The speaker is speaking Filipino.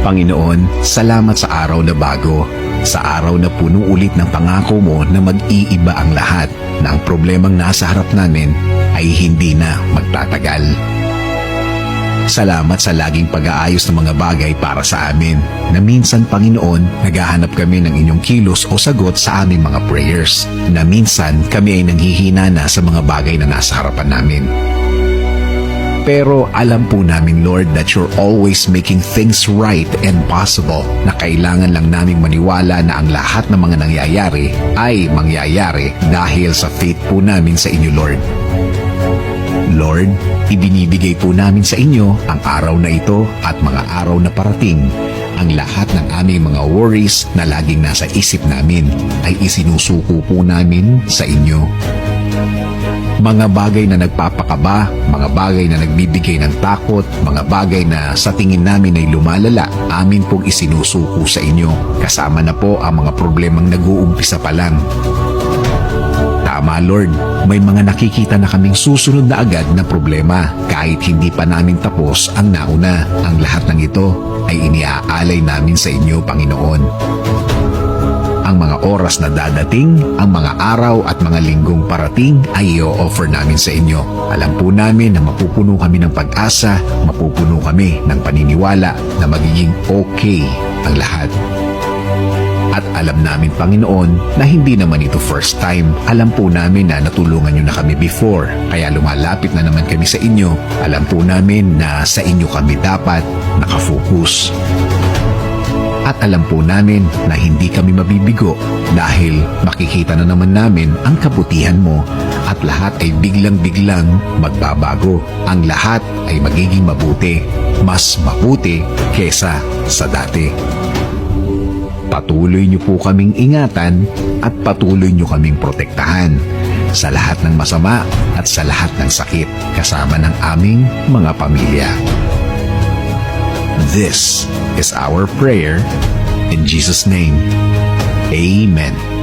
Panginoon, salamat sa araw na bago. Sa araw na puno ulit ng pangako mo na mag-iiba ang lahat, na ang problemang nasa harap namin ay hindi na magtatagal. Salamat sa laging pag-aayos ng mga bagay para sa amin, na minsan, Panginoon, naghahanap kami ng inyong kilos o sagot sa aming mga prayers, na minsan kami ay nanghihina na sa mga bagay na nasa harapan namin. Pero alam po namin, Lord, that you're always making things right and possible, na kailangan lang naming maniwala na ang lahat ng mga nangyayari ay mangyayari dahil sa faith po namin sa inyo, Lord. Lord, ibinibigay po namin sa inyo ang araw na ito at mga araw na parating. Ang lahat ng aming mga worries na laging nasa isip namin ay isinusuko po namin sa inyo. Mga bagay na nagpapakaba, mga bagay na nagbibigay ng takot, mga bagay na sa tingin namin ay lumalala, amin pong isinusuko sa inyo. Kasama na po ang mga problemang nag-uumpisa pa lang. Tama, Lord, may mga nakikita na kaming susunod na agad na problema kahit hindi pa namin tapos ang nauna. Ang lahat ng ito ay iniaalay namin sa inyo, Panginoon. Ang mga oras na dadating, ang mga araw at mga linggong parating ay i-offer namin sa inyo. Alam po namin na mapupuno kami ng pag-asa, mapupuno kami ng paniniwala na magiging okay ang lahat. At alam namin, Panginoon, na hindi naman ito first time. Alam po namin na natulungan nyo na kami before, kaya lumalapit na naman kami sa inyo. Alam po namin na sa inyo kami dapat nakafocus. At alam po namin na hindi kami mabibigo dahil makikita na naman namin ang kabutihan mo at lahat ay biglang-biglang magbabago. Ang lahat ay magiging mabuti, mas mabuti kesa sa dati. Patuloy niyo po kaming ingatan at patuloy niyo kaming protektahan sa lahat ng masama at sa lahat ng sakit kasama ng aming mga pamilya. This is our prayer in Jesus' name. Amen.